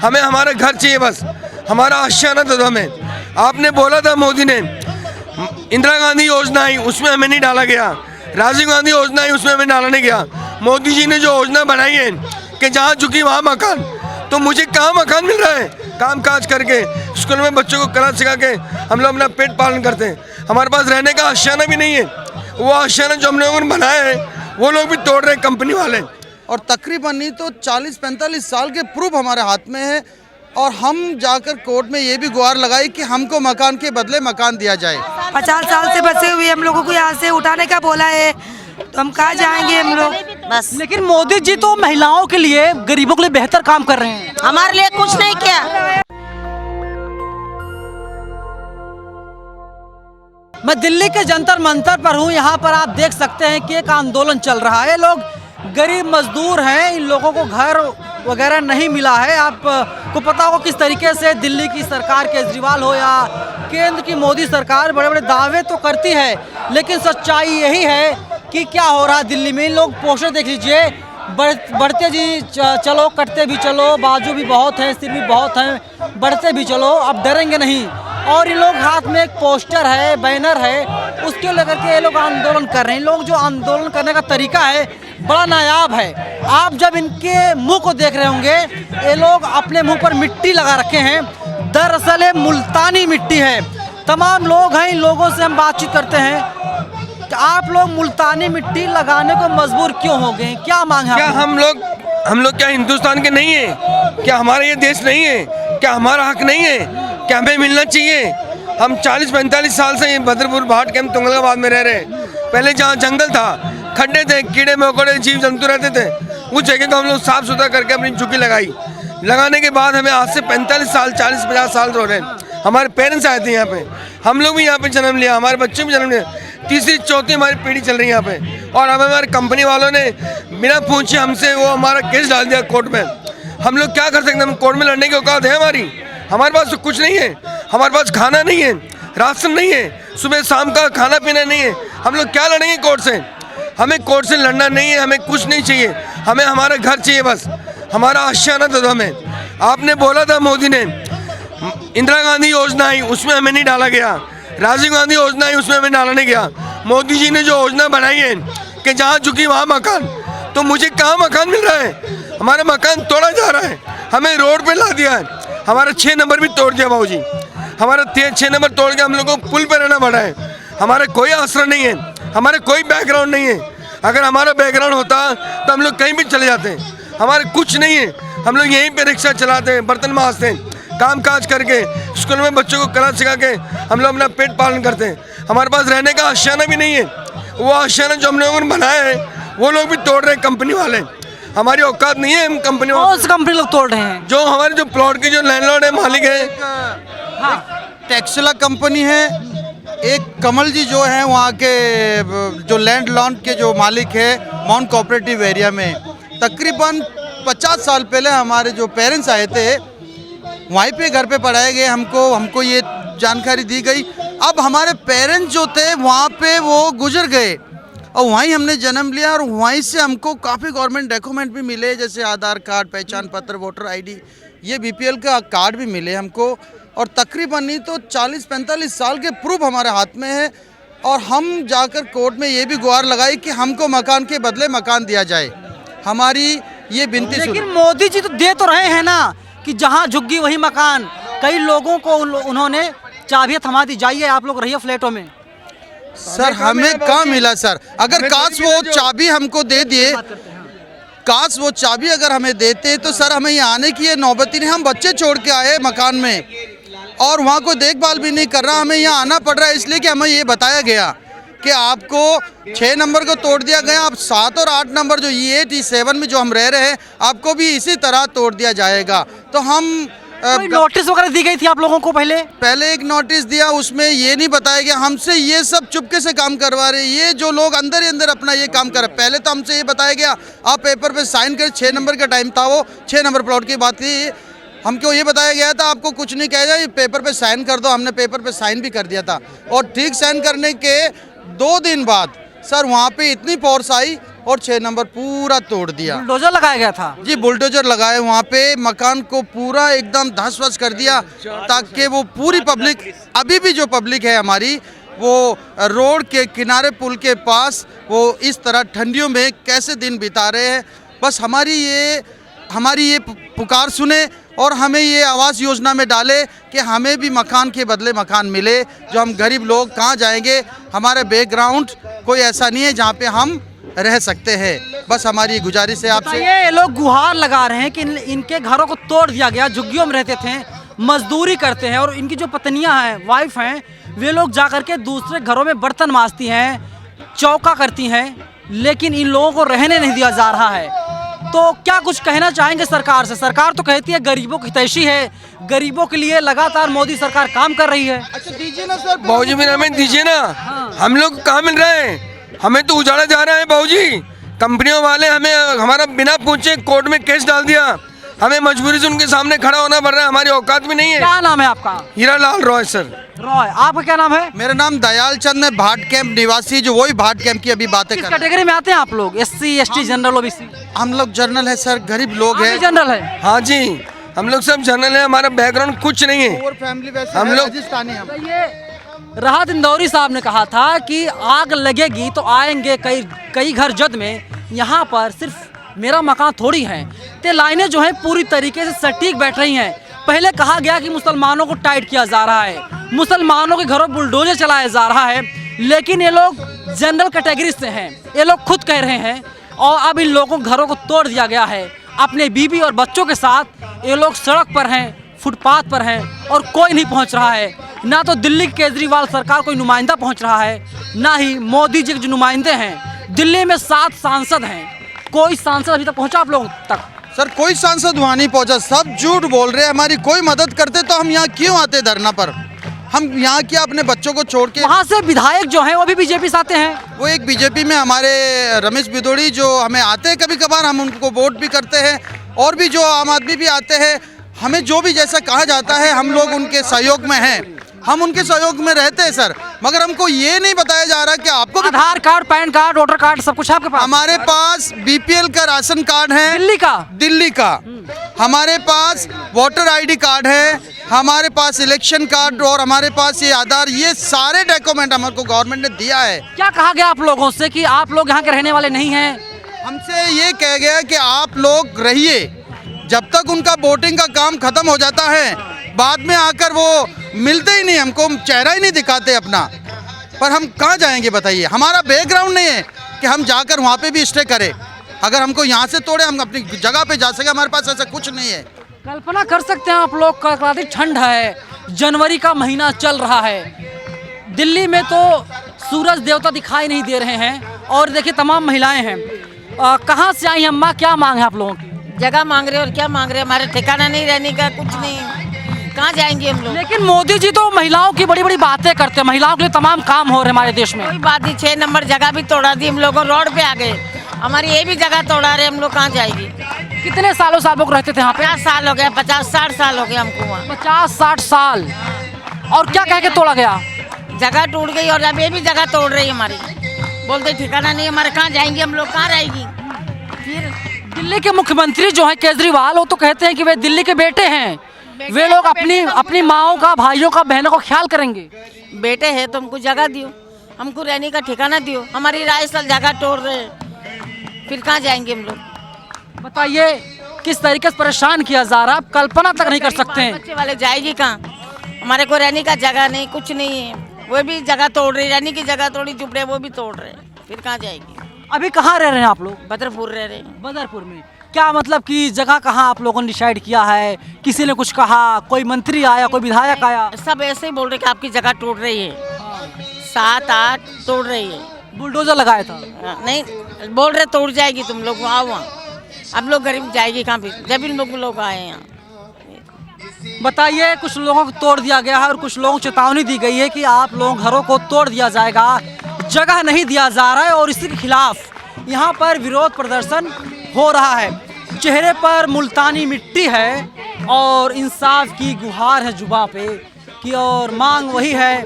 हमें हमारा घर चाहिए, बस हमारा आशियाना दो हमें। आपने बोला था मोदी ने इंदिरा गांधी योजना आई, उसमें हमें नहीं डाला गया। राजीव गांधी योजना आई, उसमें हमें डाला नहीं गया। मोदी जी ने जो योजना बनाई है कि जहाँ झुकी वहाँ मकान, तो मुझे कहाँ मकान मिल रहा है? काम काज करके स्कूल में बच्चों को कला सिखा के हम लोग अपना पेट पालन करते हैं। हमारे पास रहने का आशियाना भी नहीं है। वो आशियाना जो हम लोगों ने बनाया है वो लोग भी तोड़ रहे हैं, कंपनी वाले। और तकरीबन नहीं तो 40-45 साल के प्रूफ हमारे हाथ में है, और हम जाकर कोर्ट में ये भी गुहार लगाई कि हमको मकान के बदले मकान दिया जाए। 50 साल से बसे हुए हम लोगों को यहाँ से उठाने का बोला है, तो हम कहाँ जाएंगे हम लोग बस। लेकिन मोदी जी तो महिलाओं के लिए, गरीबों के लिए बेहतर काम कर रहे हैं। हमारे लिए कुछ नहीं किया। मैं दिल्ली के जंतर मंतर पर हूँ। यहाँ पर आप देख सकते हैं कि एक आंदोलन चल रहा है। लोग गरीब मजदूर हैं, इन लोगों को घर वगैरह नहीं मिला है। आपको पता हो किस तरीके से दिल्ली की सरकार, केजरीवाल हो या केंद्र की मोदी सरकार, बड़े बड़े दावे तो करती है, लेकिन सच्चाई यही है कि क्या हो रहा है दिल्ली में। इन लोग पोस्टर देख लीजिए, बढ़ते जी चलो, कटते भी चलो, बाजू भी बहुत हैं, सिर भी बहुत हैं, बढ़ते भी चलो, अब डरेंगे नहीं। और इन लोग हाथ में एक पोस्टर है, बैनर है, उसके लेकर के ये लोग आंदोलन कर रहे हैं। लोग जो आंदोलन करने का तरीका है बड़ा नायाब है। आप जब इनके मुंह को देख रहे होंगे, ये लोग अपने मुंह पर मिट्टी लगा रखे हैं। दरअसल ये मुल्तानी मिट्टी है। तमाम लोग हैं, इन लोगों से हम बातचीत करते हैं कि आप लोग मुल्तानी मिट्टी लगाने को मजबूर क्यों हो गए? क्या मांग है? क्या हम लोग क्या हिंदुस्तान के नहीं है? क्या हमारा ये देश नहीं है? क्या हमारा हक नहीं है? क्या हमें मिलना चाहिए? हम 40-45 साल से बदरपुर भाट के हम तुंगलकाबाद में रह रहे हैं। पहले जहाँ जंगल था, खड्डे थे, कीड़े मकोड़े जीव जंतु रहते थे, उस जगह को हम लोग साफ सुथरा करके अपनी झुकी लगाई। लगाने के बाद हमें आज से 45 साल, 40-50 साल हो रहे हैं। हमारे पेरेंट्स आए थे यहाँ पे, हम लोग भी यहाँ पे जन्म लिया, हमारे बच्चे भी जन्म लिया। तीसरी चौथी हमारी पीढ़ी चल रही है यहाँ पे, और हमें हमारी कंपनी वालों ने बिना पूछे हमसे वो हमारा केस डाल दिया कोर्ट में। हम लोग क्या कर सकते हैं? हम कोर्ट में लड़ने की औकात है हमारी? हमारे पास तो कुछ नहीं है। हमारे पास खाना नहीं है, राशन नहीं है, सुबह शाम का खाना पीना नहीं है। हम लोग क्या लड़ेंगे कोर्ट से? हमें कोर्ट से लड़ना नहीं है, हमें कुछ नहीं चाहिए। हमें हमारा घर चाहिए, बस हमारा आशियाना दो हमें। आपने बोला था मोदी ने इंदिरा गांधी योजना आई, उसमें हमें नहीं डाला गया। राजीव गांधी योजना आई, उसमें हमें डाला नहीं गया। मोदी जी ने जो योजना बनाई है कि जहाँ झुकी वहाँ मकान, तो मुझे कहाँ मकान मिल रहा है? हमारा मकान तोड़ा जा रहा है, हमें रोड पे ला दिया है। हमारा 6 नंबर भी तोड़ दिया बाबूजी, हमारा 6 नंबर तोड़ के हम लोग को पुल पे रहना पड़ा है। हमारा कोई आसरा नहीं है, हमारा कोई बैकग्राउंड नहीं है। अगर हमारा बैकग्राउंड होता तो हम लोग कहीं भी चले जाते हैं। हमारे कुछ नहीं है, हम लोग यहीं पे रिक्शा चलाते हैं, बर्तन मांजते हैं, काम काज करके स्कूल में बच्चों को कला सिखा के हम लोग अपना पेट पालन करते हैं। हमारे पास रहने का आशियाना भी नहीं है। वो आशियाना जो हम लोगों ने बनाया है वो लोग भी तोड़ रहे हैं, कंपनी वाले। हमारी औकात नहीं है। हम कंपनी लोग तोड़ रहे हैं? जो हमारे जो प्लॉट के जो लैंडलॉर्ड है, मालिक है, टेक्सला कंपनी है। एक कमल जी जो है वहाँ के जो लैंड लॉन्ड के जो मालिक है माउंट कोऑपरेटिव एरिया में, तकरीबन 50 साल पहले हमारे जो पेरेंट्स आए थे वहीं पे घर पे पढ़ाए गए। हमको ये जानकारी दी गई। अब हमारे पेरेंट्स जो थे वहाँ पे वो गुजर गए और वहीं हमने जन्म लिया, और वहीं से हमको काफ़ी गवर्नमेंट डॉक्यूमेंट भी मिले, जैसे आधार कार्ड, पहचान पत्र, वोटर आईडी, ये बीपीएल का कार्ड भी मिले हमको। और तकरीबन नहीं तो 40-45 साल के प्रूफ हमारे हाथ में है, और हम जाकर कोर्ट में ये भी गुहार लगाई कि हमको मकान के बदले मकान दिया जाए। हमारी ये विनती। लेकिन मोदी जी तो दे तो रहे हैं ना कि जहाँ झुग्गी वही मकान। कई लोगों को उन्होंने चाबियाँ थमा दी, जाइए आप लोग रहिए फ्लैटों में। सर हमें कहाँ मिला सर? अगर काश वो चाबी हमको दे दिए, काश वो चाबी अगर हमें देते तो सर हमें यहाँ आने की ये नौबत ही नहीं। हम बच्चे छोड़ के आए मकान में और वहाँ को देखभाल भी नहीं कर रहा, हमें यहाँ आना पड़ रहा है इसलिए कि हमें ये बताया गया कि आपको 6 नंबर को तोड़ दिया गया, अब 7 और 8 नंबर जो E8 E7 में जो हम रह रहे हैं आपको भी इसी तरह तोड़ दिया जाएगा। तो हम नोटिस वगैरह दी गई थी आप लोगों को? पहले एक नोटिस दिया, उसमें ये नहीं बताया गया। हमसे ये सब चुपके से काम करवा रहे, ये जो लोग अंदर ही अंदर अपना ये काम कर रहे। पहले तो हमसे ये बताया गया आप पेपर पे साइन कर, 6 नंबर का टाइम था, वो 6 नंबर प्लॉट की बात थी, हमको ये बताया गया था आपको कुछ नहीं कहा जाए, पेपर पे साइन कर दो। हमने पेपर पे साइन भी कर दिया था और ठीक साइन करने के 2 दिन बाद सर वहाँ पे इतनी फोर्स आई और 6 नंबर पूरा तोड़ दिया। बुलडोजर लगाया गया था। जी बुलडोजर लगाए वहाँ पे, मकान को पूरा एकदम धस-वस कर दिया ताकि वो पूरी पब्लिक, अभी भी जो पब्लिक है हमारी, वो रोड के किनारे पुल के पास वो इस तरह ठंडियों में कैसे दिन बिता रहे हैं। बस हमारी ये पुकार सुने और हमें ये आवास योजना में डाले कि हमें भी मकान के बदले मकान मिले। जो हम गरीब लोग कहाँ जाएंगे, हमारे बैकग्राउंड कोई ऐसा नहीं है जहाँ पे हम रह सकते हैं। बस हमारी गुजारिश है आपसे। ये लोग गुहार लगा रहे हैं कि इनके घरों को तोड़ दिया गया। झुग्गियों में रहते थे, मजदूरी करते हैं, और इनकी जो पत्नियां हैं, वाइफ हैं, वे लोग जाकर के दूसरे घरों में बर्तन मांजती हैं, चौका करती हैं, लेकिन इन लोगों को रहने नहीं दिया जा रहा है। तो क्या कुछ कहना चाहेंगे सरकार से? सरकार तो कहती है गरीबों की हितैषी है, गरीबों के लिए लगातार मोदी सरकार काम कर रही है। अच्छा दीजिए ना सर, बाबूजी हमें दीजिए ना। हम लोग कहाँ मिल रहे हैं? हमें तो उजाड़ा जा रहा है बाबूजी। कंपनियों वाले हमें हमारा बिना पूछे कोर्ट में केस डाल दिया। हमें मजबूरी से उनके सामने खड़ा होना पड़ रहा है, हमारी औकात भी नहीं है। क्या नाम है आपका? हीरालाल रॉय सर। रॉय, आपका क्या नाम है? मेरा नाम दयाल चंद है, भाट कैंप निवासी, जो वही भाट कैंप की अभी बातें किस कर रहे हैं। कैटेगरी में आते हैं आप लोग? SC, ST, general, OBC? हम लोग जर्नल है सर, गरीब लोग हैं। जनरल है। हाँ जी, हम लोग सब जनरल है, हमारा बैकग्राउंड कुछ नहीं है। और फैमिली वैसे हम है, लोग राजस्थानी हम। तो ये राहत इंदौरी साहब ने कहा था कि आग लगेगी तो आएंगे कई घर जद में। यहाँ पर सिर्फ मेरा मकान थोड़ी है। ते लाइनें जो हैं पूरी तरीके से सटीक बैठ रही हैं। पहले कहा गया कि मुसलमानों को टाइट किया जा रहा है, मुसलमानों के घरों बुलडोजर चलाया जा रहा है, लेकिन ये लोग जनरल कैटेगरी से हैं। ये लोग खुद कह रहे हैं, और अब इन लोगों के घरों को तोड़ दिया गया है। अपने बीवी और बच्चों के साथ ये लोग सड़क पर हैं, फुटपाथ पर हैं, और कोई नहीं पहुंच रहा है। ना तो दिल्ली की केजरीवाल सरकार कोई नुमाइंदा पहुंच रहा है, ना ही मोदी जी के जो नुमाइंदे हैं। दिल्ली में 7 सांसद हैं, कोई सांसद अभी तक पहुंचा आप लोगों तक? सर कोई सांसद वहाँ नहीं पहुँचा, सब झूठ बोल रहे हैं। हमारी कोई मदद करते तो हम यहाँ क्यों आते धरना पर? हम यहाँ क्या अपने बच्चों को छोड़ के? वहाँ से विधायक जो हैं वो भी बीजेपी से आते हैं। वो एक बीजेपी में हमारे रमेश बिदोड़ी जो हमें आते हैं कभी कभार, हम उनको वोट भी करते हैं, और भी जो आम आदमी भी आते हैं। हमें जो भी जैसा कहा जाता है हम लोग उनके सहयोग में हैं, हम उनके सहयोग में रहते हैं सर। मगर हमको ये नहीं बताया जा रहा कि आपको भी Aadhaar card, PAN card, voter card सब कुछ आपके पास? हमारे पास बीपीएल का राशन कार्ड है, दिल्ली का। हमारे पास वोटर आईडी कार्ड है, हमारे पास इलेक्शन कार्ड, और हमारे पास ये आधार, ये सारे डॉक्यूमेंट हमको गवर्नमेंट ने दिया है। क्या कहा गया आप लोगों से कि आप लोग यहाँ के रहने वाले नहीं हैं? हमसे ये कह गया कि आप लोग रहिए, जब तक उनका वोटिंग का काम खत्म हो जाता है, बाद में आकर वो मिलते ही नहीं, हमको चेहरा ही नहीं दिखाते अपना। पर हम कहाँ जाएंगे बताइए? हमारा बैकग्राउंड नहीं है कि हम जाकर वहाँ पे भी स्टे करें। अगर हमको यहाँ से तोड़े हम अपनी जगह पे जा सके, हमारे पास ऐसा कुछ नहीं है। कल्पना कर सकते हैं आप लोग, कड़कड़ाती ठंड है, जनवरी का महीना चल रहा है, दिल्ली में तो सूरज देवता दिखाई नहीं दे रहे हैं, और देखिए तमाम महिलाएं हैं। कहाँ से आई हैं अम्मा, क्या मांग है आप लोगों की? जगह मांग रहे और क्या मांग रहे? हमारे ठिकाना नहीं, रहने का कुछ नहीं, कहाँ जाएंगे हम लोग? लेकिन मोदी जी तो महिलाओं की बड़ी बड़ी बातें करते हैं, महिलाओं के लिए तमाम काम हो रहे हैं हमारे देश में। कोई बात नहीं, 6 नंबर जगह भी तोड़ा दी हम लोगों, रोड पे आ गए, हमारी ये भी जगह तोड़ा रहे, हम लोग कहाँ जाएगी? कितने सालों से आप लोग रहते थे यहाँ पे? 50 साल हो गया, 50-60 साल हो गए हमको वहाँ। 50-60 साल। और क्या कह के तोड़ा गया? जगह टूट गई, और अब ये भी जगह तोड़ रही हमारी। बोलते ठिकाना नहीं हमारे, कहाँ जाएंगे हम लोग, कहाँ रहेगी? फिर दिल्ली के मुख्यमंत्री जो है केजरीवाल, वो तो कहते हैं कि वे दिल्ली के बेटे हैं, वे लोग अपनी माओं का, भाइयों का, बहनों का ख्याल करेंगे। बेटे हैं तो हमको जगह दियो, हमको रहने का ठिकाना दियो। हमारी राजस्थान जगह तोड़ रहे, फिर कहाँ जाएंगे हम लोग? बताइए किस तरीके से परेशान किया जा रहा है, आप कल्पना तक नहीं कर सकते हैं। बच्चे वाले जाएगी कहाँ? हमारे को रहने का जगह नहीं, कुछ नहीं है। वो भी जगह तोड़ रही, रहने की जगह थोड़ी झुपड़े वो भी तोड़ रहे, फिर कहाँ जाएगी? अभी कहाँ रह रहे हैं आप लोग? बदरपुर रह रहे हैं। बदरपुर में क्या मतलब कि जगह कहाँ आप लोगों ने डिसाइड किया है? किसी ने कुछ कहा, कोई मंत्री आया, कोई विधायक आया? सब ऐसे ही बोल रहे कि आपकी जगह टूट रही है, 7-8 तोड़ रही है। बुलडोजर लगाया था? नहीं, बोल रहे तोड़ जाएगी, तुम लोग आओ वहाँ। अब लोग गरीब जाएगी कहाँ? फिर जब इन लोग आए हैं यहाँ। बताइए, कुछ लोगों को तोड़ दिया गया है और कुछ लोगों को चेतावनी दी गई है कि आप लोगों घरों को तोड़ दिया जाएगा, जगह नहीं दिया जा रहा है, और इसी के खिलाफ यहाँ पर विरोध प्रदर्शन हो रहा है। चेहरे पर मुल्तानी मिट्टी है और इंसाफ की गुहार है जुबां पे कि, और मांग वही है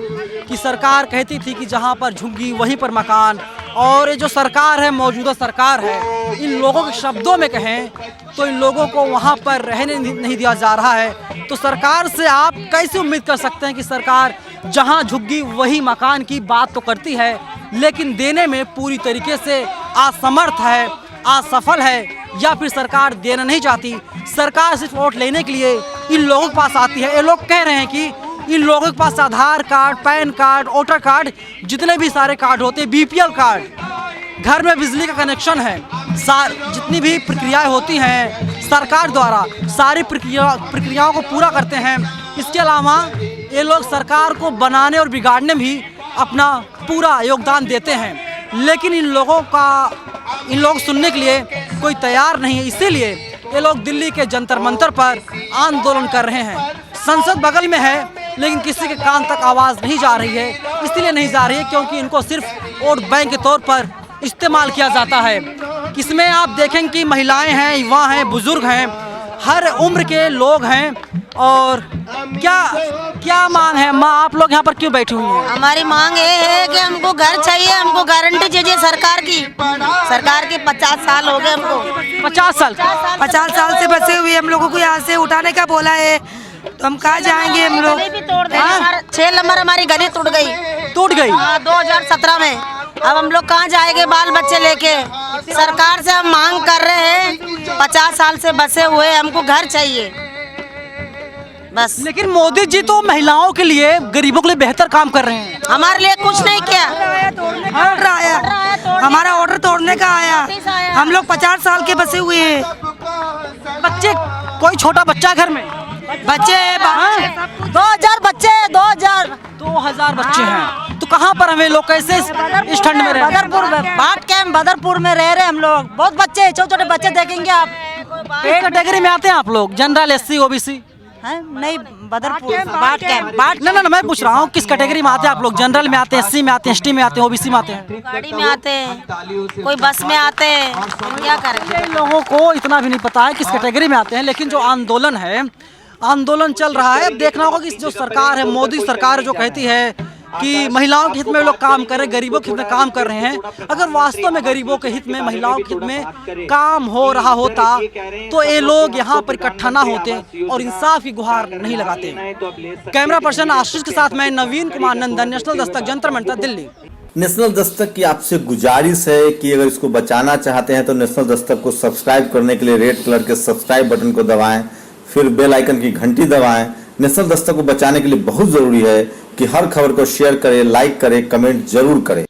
कि सरकार कहती थी कि जहाँ पर झुग्गी वहीं पर मकान, और ये जो सरकार है, मौजूदा सरकार है, इन लोगों के शब्दों में कहें तो इन लोगों को वहाँ पर रहने नहीं दिया जा रहा है। तो सरकार से आप कैसे उम्मीद कर सकते हैं कि सरकार जहाँ झुग्गी वही मकान की बात तो करती है, लेकिन देने में पूरी तरीके से असमर्थ है, असफल है, या फिर सरकार देना नहीं चाहती। सरकार सिर्फ वोट लेने के लिए इन लोगों के पास आती है। ये लोग कह रहे हैं कि इन लोगों के पास Aadhaar card, PAN card, voter card, जितने भी सारे कार्ड होते हैं, BPL कार्ड, घर में बिजली का कनेक्शन है, जितनी भी प्रक्रियाएं होती हैं सरकार द्वारा, सारी प्रक्रियाओं को पूरा करते हैं। इसके अलावा ये लोग सरकार को बनाने और बिगाड़ने में भी अपना पूरा योगदान देते हैं, लेकिन इन लोग सुनने के लिए कोई तैयार नहीं है। इसीलिए ये लोग दिल्ली के जंतर मंतर पर आंदोलन कर रहे हैं। संसद बगल में है, लेकिन किसी के कान तक आवाज़ नहीं जा रही है। इसलिए नहीं जा रही है क्योंकि इनको सिर्फ वोट बैंक के तौर पर इस्तेमाल किया जाता है। इसमें आप देखेंगे कि महिलाएं हैं, युवा हैं, बुजुर्ग हैं, हर उम्र के लोग हैं। और क्या मांग है माँ, आप लोग यहाँ पर क्यों बैठी हुई हैं? हमारी मांग ये है कि हमको घर चाहिए, हमको गारंटी चाहिए सरकार की। सरकार के 50 साल हो गए हमको। 50 साल 50 साल से बसे हुए हम लोगों को यहाँ से उठाने का बोला है, तो हम कहाँ जाएंगे हम लोग? गली भी तोड़ दी। 6 नंबर हमारी गली टूट गई। 2017 में। अब हम लोग कहाँ जाएंगे बाल बच्चे लेके? सरकार से हम मांग कर रहे हैं, 50 साल से बसे हुए, हमको घर चाहिए बस। लेकिन मोदी जी तो महिलाओं के लिए, गरीबों के लिए बेहतर काम कर रहे हैं। हमारे लिए कुछ नहीं किया। ऑर्डर आया, हमारा ऑर्डर तोड़ने का आया। हम लोग 50 साल के बसे हुए हैं। बच्चे, कोई छोटा बच्चा घर में? बच्चे 2000 बच्चे, 2000 बच्चे हैं। तो कहाँ पर हमें लोग कैसे इस ठंड में रह रहे हैं? बदरपुर में रह रहे हम लोग। बहुत बच्चे, छोटे छोटे बच्चे देखेंगे आप। कैटेगरी में आते हैं आप लोग? General, SC, OBC? नहीं, बदरपुर बाट कैंप। ना, मैं पूछ रहा हूँ किस कैटेगरी में आते हैं आप लोग? जनरल में आते हैं, SC में आते हैं, ST में आते हैं, OBC में आते हैं? गाड़ी में आते हैं, कोई बस में आते हैं, क्या करेंगे? इन लोगों को इतना भी नहीं पता है किस कैटेगरी में आते हैं। लेकिन जो आंदोलन चल रहा है। अब देखना होगा कि जो सरकार है, मोदी सरकार जो कहती है कि महिलाओं के हित में लोग काम कर रहे हैं, गरीबों के हित में काम कर रहे हैं, अगर वास्तव में गरीबों के हित में, महिलाओं के हित में काम हो रहा होता तो ये लोग यहाँ पर इकट्ठा ना होते और इंसाफ की गुहार नहीं लगाते। कैमरा पर्सन आशीष के साथ मैं नवीन कुमार नंदन, नेशनल दस्तक, जंतर मंतर, दिल्ली। नेशनल दस्तक की आपसे गुजारिश है कि अगर इसको बचाना चाहते हैं तो नेशनल दस्तक को सब्सक्राइब करने के लिए रेड कलर के सब्सक्राइब बटन को दबाएं, फिर बेल आइकन की घंटी दबाएं। नेशनल दस्तक को बचाने के लिए बहुत जरूरी है कि हर खबर को शेयर करें, लाइक करें, कमेंट जरूर करें।